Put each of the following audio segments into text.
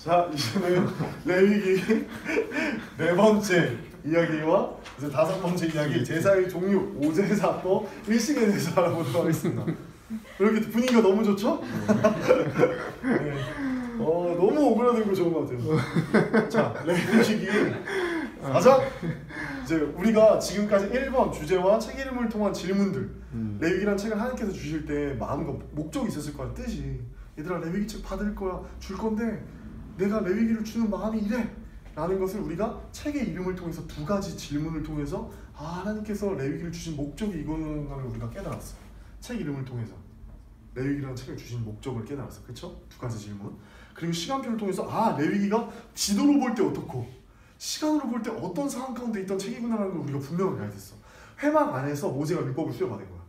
자, 이제는 레위기 네 번째 이야기와 이제 다섯 번째 이야기 제사의 종류 5제사법 1식에 대해서 알아보도록 하겠습니다. 이렇게 분위기가 너무 좋죠? 네. 너무 오그라들고 좋은 것 같아요. 자, 레위기 가자. 이제 우리가 지금까지 1번 주제와 책 이름을 통한 질문들 레위기라는 책을 하나님께서 주실 때 마음과 목적이 있었을 거야. 뜻이 얘들아 레위기 책 받을 거야 줄 건데 내가 레위기를 주는 마음이 이래 라는 것을 우리가 책의 이름을 통해서 두 가지 질문을 통해서 하나님께서 레위기를 주신 목적이 이거는 걸 우리가 깨달았어. 책 이름을 통해서 레위기라는 책을 주신 목적을 깨달았어. 그쵸? 두 가지 질문. 그리고 시간표를 통해서 레위기가 지도로 볼 때 어떻고 시간으로 볼 때 어떤 상황 가운데 있던 책이구나라는 걸 우리가 분명하게 알게 됐어. 회막 안에서 모세가 율법을 수여받은 거야.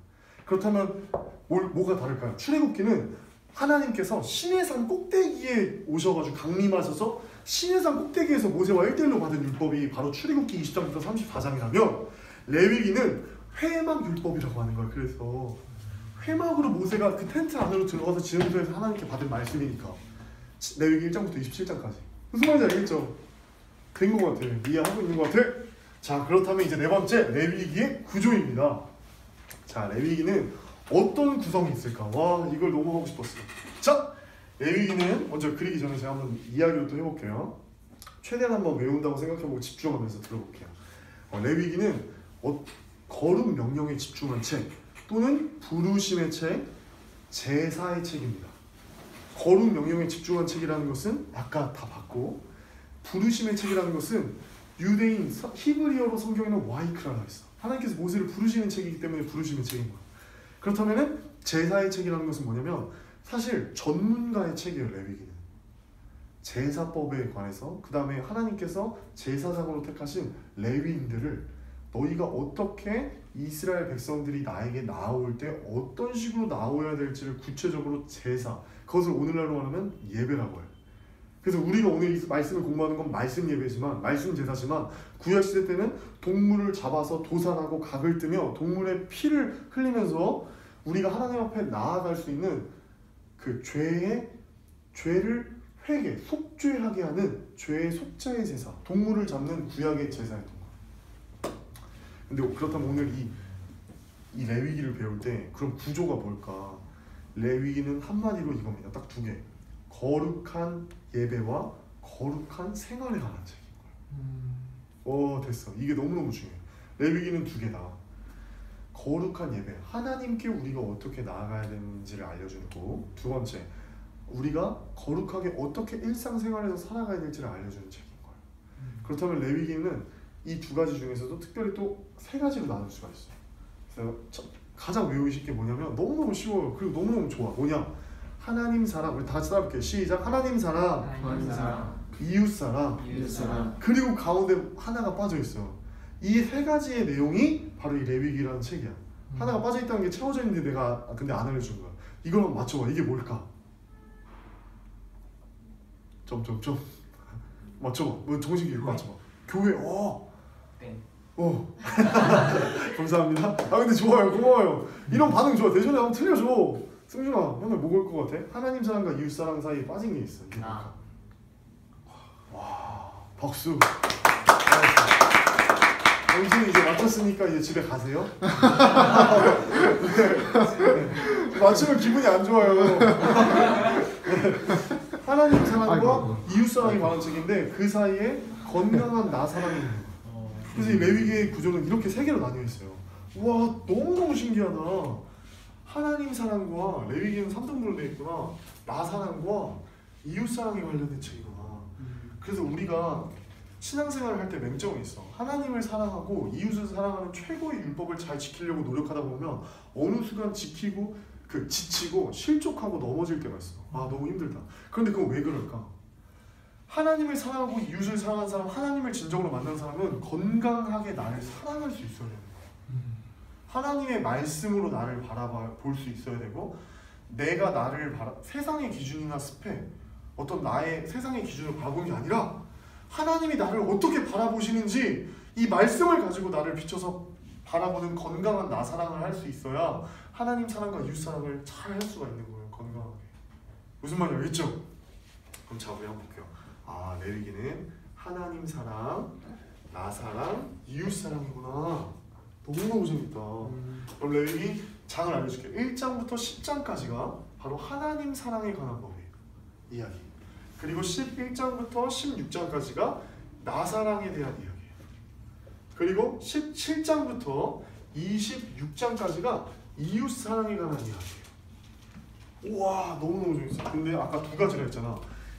그렇다면 뭐가 다를까요? 출애굽기는 하나님께서 시내산 꼭대기에 오셔가지고 강림하셔서 시내산 꼭대기에서 모세와 1대1로 받은 율법이 바로 출애굽기 20장부터 34장이라면 레위기는 회막 율법이라고 하는 거야. 그래서 회막으로 모세가 그 텐트 안으로 들어가서 지름소에서 하나님께 받은 말씀이니까 레위기 1장부터 27장까지 무슨 말인지 알겠죠? 된 것 같아. 이해하고 있는 것 같아. 자, 그렇다면 이제 네 번째 레위기의 구조입니다. 자, 레위기는 어떤 구성이 있을까? 와, 이걸 너무 하고 싶었어요. 자, 레위기는 먼저 그리기 전에 제가 한번 이야기를 또 해볼게요. 최대한 한번 외운다고 생각해보고 집중하면서 들어볼게요. 레위기는 거룩 명령에 집중한 책 또는 부르심의 책, 제사의 책입니다. 거룩 명령에 집중한 책이라는 것은 아까 다 봤고 부르심의 책이라는 것은 유대인 히브리어로 성경에는 와이크라고 했어. 하나님께서 모세를 부르시는 책이기 때문에 부르심의 책인 거야. 그렇다면 제사의 책이라는 것은 뭐냐면 사실 전문가의 책이에요. 레위기는 제사법에 관해서 그 다음에 하나님께서 제사장으로 택하신 레위인들을 너희가 어떻게 이스라엘 백성들이 나에게 나올 때 어떤 식으로 나오야 될지를 구체적으로 제사, 그것을 오늘날로 말하면 예배라고 해요. 그래서 우리가 오늘 이 말씀을 공부하는 건 말씀 예배지만 말씀 제사지만 구약시대 때는 동물을 잡아서 도살하고 각을 뜨며 동물의 피를 흘리면서 우리가 하나님 앞에 나아갈 수 있는 그 죄를 회개, 속죄하게 하는 죄의 속죄의 제사, 동물을 잡는 구약의 제사였던 거예요. 근데 그렇다면 오늘 이 레위기를 배울 때 그럼 구조가 뭘까? 레위기는 한마디로 이겁니다. 딱 두 개. 거룩한 예배와 거룩한 생활에 관한 책인 거예요. 됐어. 이게 너무너무 중요해. 레위기는 두 개다. 거룩한 예배, 하나님께 우리가 어떻게 나아가야 되는지를 알려주는 거. 두 번째, 우리가 거룩하게 어떻게 일상생활에서 살아가야 될지를 알려주는 책인 거예요. 그렇다면 레위기는 이 두 가지 중에서도 특별히 또 세 가지로 나눌 수가 있어요. 그래서 가장 외우기 쉽게 뭐냐면 너무너무 쉬워요. 그리고 너무너무 좋아. 뭐냐? 하나님 사랑, 우리 다 같이 따라볼게요. 시작. 하나님 사랑, 이웃 사랑, 그리고 가운데 하나가 빠져 있어요. 이 세 가지의 내용이 바로 이 레위기라는 책이야. 하나가 빠져 있다는 게 채워져 있는데 내가 근데 안 알려준 거야. 이걸 한번 맞춰봐. 이게 뭘까? 점점점. 맞춰봐. 뭐 정식 읽고 맞춰봐. 교회. 감사합니다. 근데 좋아요. 고마워요. 이런 반응 좋아. 대전에 한번 틀려줘. 승준아, 오늘 뭐 올 것 같아? 하나님 사랑과 이웃 사랑 사이에 빠진 게 있어. 와, 박수. 당신이 이제 맞췄으니까 이제 집에 가세요. 네. 맞추면 기분이 안 좋아요. 하나님 사랑과 이웃 사랑이 관한 책인데 그 사이에 건강한 나 사랑이 있는 거예요. 그래서 이 레위기의 구조는 이렇게 세 개로 나뉘어 있어요. 와, 너무너무 신기하다. 하나님 사랑과 레위기는 3등분으로 되어 있구나. 나 사랑과 이웃 사랑에 관련된 책이구나. 그래서 우리가 신앙생활을 할 때 맹점이 있어. 하나님을 사랑하고 이웃을 사랑하는 최고의 율법을 잘 지키려고 노력하다 보면 어느 순간 지치고 실족하고 넘어질 때가 있어. 너무 힘들다. 그런데 그건 왜 그럴까? 하나님을 사랑하고 이웃을 사랑하는 사람, 하나님을 진정으로 만난 사람은 건강하게 나를 사랑할 수 있어야 돼. 하나님의 말씀으로 나를 바라볼 수 있어야 되고 내가 나를 세상의 기준이나 습해 어떤 나의 세상의 기준을 바라보는 게 아니라 하나님이 나를 어떻게 바라보시는지 이 말씀을 가지고 나를 비춰서 바라보는 건강한 나 사랑을 할 수 있어야 하나님 사랑과 이웃 사랑을 잘 할 수가 있는 거예요. 건강하게. 무슨 말인지 알겠죠? 그럼 자, 우리 한번 볼게요. 아, 레위기는 하나님 사랑, 나 사랑, 이웃 사랑이구나. 너무너무 재밌다. 그럼 레위기 장을 알려줄게. 1장부터 10장까지가 바로 하나님 사랑에 관한 법이에요. 이야기. 그리고 11장부터 16장까지가 나 사랑에 대한 이야기예요. 그리고 17장부터 26장까지가 이웃 사랑에 관한 이야기예요. 우와, 너무너무 재밌어. 근데 아까 두 가지라 했잖아.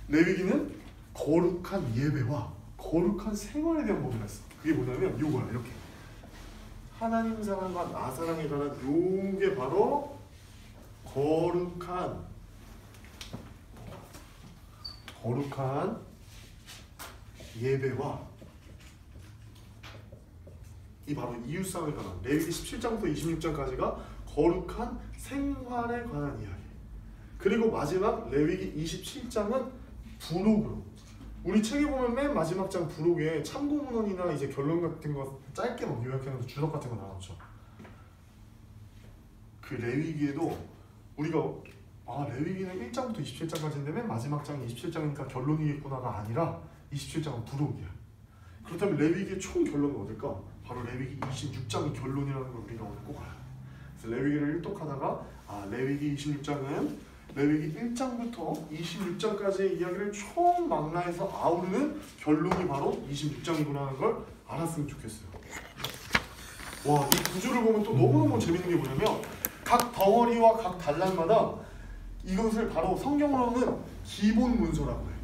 레위기는 거룩한 예배와 거룩한 생활에 대한 법이 있어. 그게 뭐냐면 요거야. 이렇게 하나님 사랑과 나 사랑에 관한 요게 바로 거룩한 예배와 이 바로 이웃 사랑에 관한 레위기 17장부터 26장까지가 거룩한 생활에 관한 이야기. 그리고 마지막 레위기 27장은 부록으로. 우리 책에 보면 맨 마지막 장 부록에 참고문헌이나 이제 결론 같은 거 짧게 막 요약해서 주석 같은 거 나왔죠. 그 레위기에도 우리가 레위기는 1장부터 27장까지인데 맨 마지막 장이 27장이니까 결론이겠구나가 아니라 27장은 부록이야. 그렇다면 레위기의 총 결론은 어딜까? 바로 레위기 26장이 결론이라는 걸 우리가 오늘 꼭 알아야 돼. 그래서 레위기를 일독하다가 레위기 26장은 레위기 1장부터 26장까지의 이야기를 총망라해서 아우르는 결론이 바로 26장이구나 하는 걸 알았으면 좋겠어요. 와, 이 구조를 보면 또 너무너무 재밌는 게 뭐냐면 각 덩어리와 각 단락마다 이것을 바로 성경으로는 기본 문서라고 해요.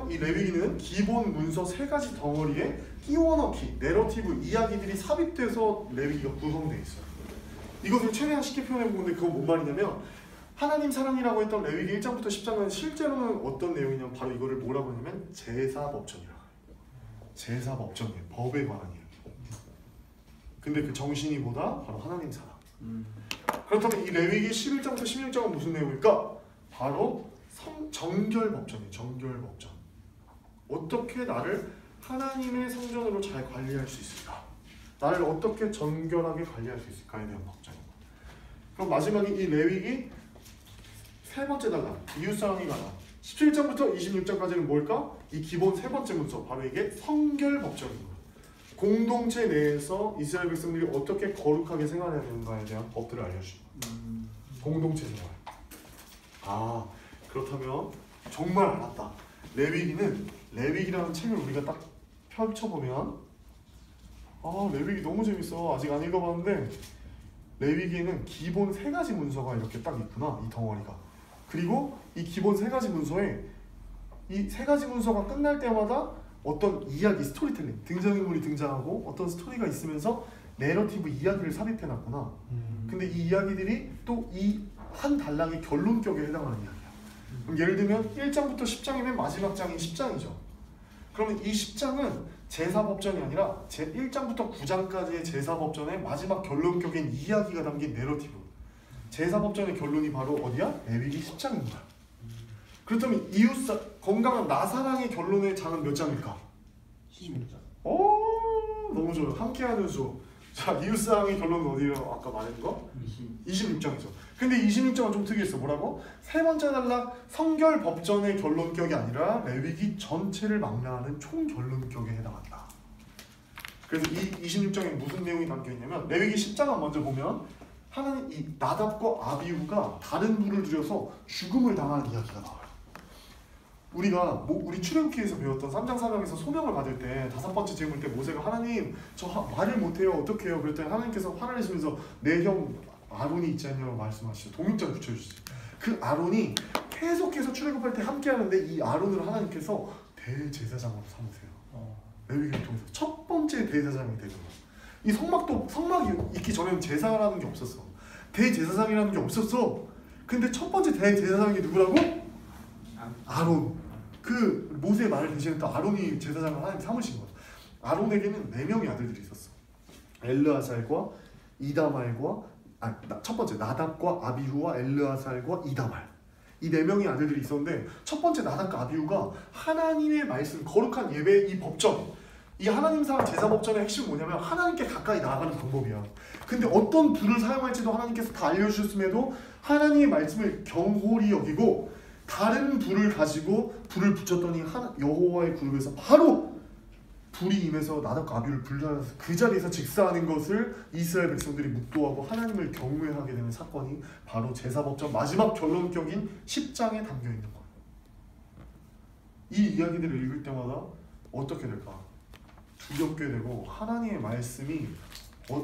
이 레위기는 기본 문서 세 가지 덩어리에 끼워넣기, 내러티브, 이야기들이 삽입돼서 레위기가 구성되어 있어요. 이것을 최대한 쉽게 표현해보는데 그건 뭔 말이냐면 하나님 사랑이라고 했던 레위기 1장부터 10장은 실제로는 어떤 내용이냐면 바로 이거를 뭐라고 하냐면 제사법전이라고 해요. 제사법전이에요. 법에 관한 이야기. 근데 그 정신이 뭐다? 바로 하나님 사랑. 그렇다면 이 레위기 11장부터 16장은 무슨 내용일까? 바로 정결법전이에요. 정결법전. 어떻게 나를 하나님의 성전으로 잘 관리할 수 있을까? 나를 어떻게 정결하게 관리할 수 있을까에 대한 법전입니다. 그럼 마지막에 이 레위기 세 번째 단락, 이웃사랑이 관한 17장부터 26장까지는 뭘까? 이 기본 세 번째 문서, 바로 이게 성결법전입니다. 공동체 내에서 이스라엘 백성들이 어떻게 거룩하게 생활해야 되는가에 대한 법들을 알려주죠. 공동체 생활. 그렇다면 정말 알았다. 레위기라는 책을 우리가 딱 펼쳐보면 레위기 너무 재밌어. 아직 안 읽어봤는데 레위기에는 기본 세 가지 문서가 이렇게 딱 있구나. 이 덩어리가. 그리고 이 기본 세 가지 문서에 이 세 가지 문서가 끝날 때마다 어떤 이야기, 스토리텔링, 등장인물이 등장하고 어떤 스토리가 있으면서 내러티브 이야기를 삽입해놨구나. 근데 이 이야기들이 또 이 한 단락의 결론격에 해당하는 이야기야. 그럼 예를 들면 1장부터 10장이면 마지막 장이 10장이죠. 그러면 이 10장은 제사법전이 아니라 제1장부터 9장까지의 제사법전의 마지막 결론격인 이야기가 담긴 내러티브. 제사법전의 결론이 바로 어디야? 레위기 10장인 거야. 그렇다면 건강한 나사랑의 결론의 장은 몇 장일까? 16장. 너무 좋아요. 함께하는 수. 자, 이웃사랑의 결론은 어디예요? 아까 말한 거? 26장이죠. 근데 26장은 좀 특이했어. 뭐라고? 세 번째 단락 성결법전의 결론격이 아니라 레위기 전체를 망라하는 총결론격에 해당한다. 그래서 이 26장에 무슨 내용이 담겨있냐면 레위기 10장을 먼저 보면 하나님 이 나답과 아비후가 다른 불을 들여서 죽음을 당하는 이야기가 나와요. 우리 출애굽기에서 배웠던 3장 4장에서 소명을 받을 때 5번째 제물 때 모세가 하나님 저 말을 못해요 어떡해요? 그랬더니 하나님께서 화를 내시면서 내 형 아론이 있지 않냐고 말씀하시죠. 동육장 붙여주시죠. 그 아론이 계속해서 출애굽할 때 함께하는데 이 아론을 하나님께서 대제사장으로 삼으세요. 레위기를 통해서 첫 번째 대제사장이 되는 거예요. 이 성막이 있기 전에는 제사라는 게 없었어. 대제사장이라는 게 없었어. 근데 첫 번째 대제사장이 누구라고? 아론. 그 모세의 말을 대신했던 아론이 제사장을 하나님 삼으신 거야. 아론에게는 4명의 아들들이 있었어. 엘르아살과 이다말과 첫 번째 나답과 아비후와 엘르아살과 이다말. 이 4명의 아들들이 있었는데 첫 번째 나답과 아비후가 하나님의 말씀, 거룩한 예배 이 법전, 이 하나님 사랑 제사 법전의 핵심은 뭐냐면 하나님께 가까이 나아가는 방법이야. 근데 어떤 불을 사용할지도 하나님께서 다 알려주셨음에도 하나님의 말씀을 경홀히 여기고 다른 불을 가지고 불을 붙였더니 여호와의 그룹에서 바로 불이 임해서 나답과 아비후를 불러서 그 자리에서 직사하는 것을 이스라엘 백성들이 묵도하고 하나님을 경외하게 되는 사건이 바로 제사법전 마지막 결론격인 10장에 담겨 있는 거예요. 이 이야기들을 읽을 때마다 어떻게 될까? 두렵게 되고 하나님의 말씀이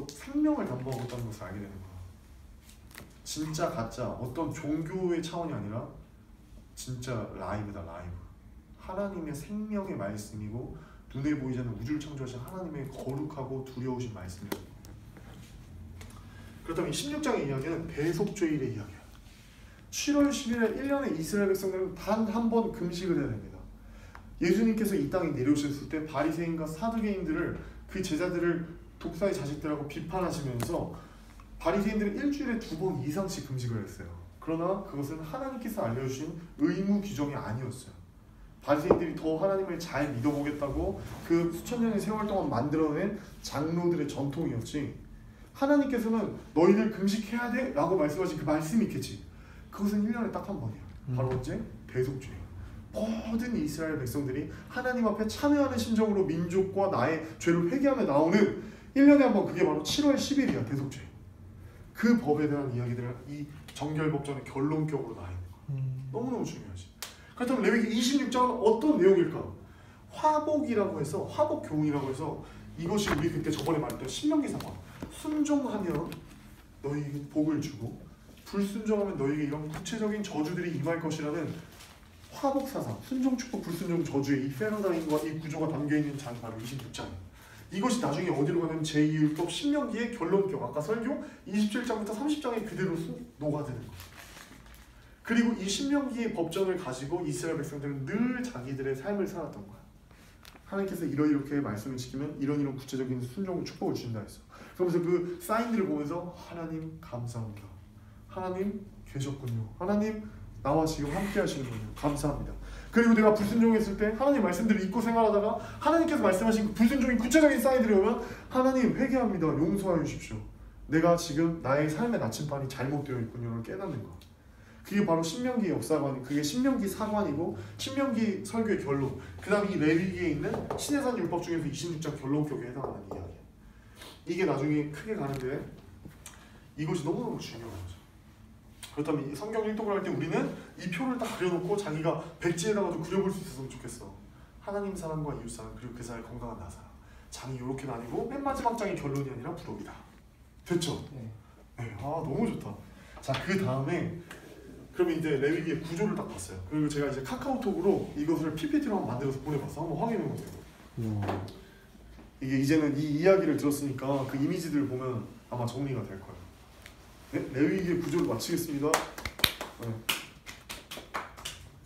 생명을 담보하고 있다는 것을 알게 되는 거야. 진짜 가짜 어떤 종교의 차원이 아니라 진짜 라이브다, 라이브. 하나님의 생명의 말씀이고 눈에 보이지 않는 우주를 창조하신 하나님의 거룩하고 두려우신 말씀이에요. 그렇다면 16장의 이야기는 대속죄일의 이야기야. 7월 10일에 1년에 이스라엘 백성들은 단 한 번 금식을 해야 됩니다. 예수님께서 이 땅에 내려오셨을 때 바리새인과 사두개인들을 그 제자들을 독사의 자식들하고 비판하시면서 바리새인들은 일주일에 2번 이상씩 금식을 했어요. 그러나 그것은 하나님께서 알려주신 의무 규정이 아니었어요. 바리새인들이 더 하나님을 잘 믿어보겠다고 그 수천 년의 세월 동안 만들어낸 장로들의 전통이었지, 하나님께서는 너희들 금식해야 돼 라고 말씀하신 그 말씀이 있겠지. 그것은 1년에 딱 한 번이야. 바로 언제? 대속죄. 모든 이스라엘 백성들이 하나님 앞에 참여하는 심정으로 민족과 나의 죄를 회개하며 나오는 1년에 한 번, 그게 바로 7월 10일이야 대속죄. 그 법에 대한 이야기들을 이 정결법전의 결론격으로 나와 있는 거야. 너무너무 중요하지. 그렇다면 레위기 26장은 어떤 내용일까? 화복이라고 해서, 화복 교훈이라고 해서, 이것이 우리 그때 저번에 말했던 신명기 사건. 순종하면 너희에게 복을 주고 불순종하면 너희에게 이런 구체적인 저주들이 임할 것이라는 화복 사상, 순종, 축복, 불순종 저주의 이 패러다임과 이 구조가 담겨있는 장 바로 26장이에요. 이것이 나중에 어디로 가냐면 제2율법 신명기의 결론격, 아까 설교 27장부터 30장에 그대로 녹아드는 거예요. 그리고 이 신명기의 법전을 가지고 이스라엘 백성들은 늘 자기들의 삶을 살았던 거야. 하나님께서 이렇게 말씀을 지키면 이런 구체적인 순종 축복을 주신다 했어. 그러면서 그 사인들을 보면서 하나님 감사합니다. 하나님 계셨군요. 하나님 나와 지금 함께 하시는군요. 감사합니다. 그리고 내가 불순종했을 때 하나님 말씀들을 잊고 생활하다가 하나님께서 말씀하신 불순종인 구체적인 사인들이 오면 하나님 회개합니다. 용서하여 주십시오. 내가 지금 나의 삶의 나침반이 잘못되어 있군요를 깨닫는 거. 그게 바로 신명기의 역사관, 그게 신명기 사관이고 신명기 설교의 결론. 그 다음에 이 레위기에 있는 신해산 율법 중에서 26장 결론격에 해당하는 이야기야. 이게 나중에 크게 가는데 이것이 너무너무 중요한 거죠. 그렇다면 성경 일독을 할 때 우리는 이 표를 딱 그려놓고 자기가 백지에다가 좀 그려볼 수 있었으면 좋겠어. 하나님 사랑과 이웃 사랑 그리고 그 사이의 건강한 나사. 장이 이렇게 나뉘고 맨 마지막 장이 결론이 아니라 부록이다. 됐죠? 네. 아 너무 좋다. 자, 그 다음에 그러면 이제 레위기의 구조를 딱 봤어요. 그리고 제가 이제 카카오톡으로 이것을 PPT로 한번 만들어서 보내봤어. 한번 확인해 보세요. 이게 이제는 이 이야기를 들었으니까 그 이미지들을 보면 아마 정리가 될 거예요. 네? 레위기의 구조를 마치겠습니다. 네.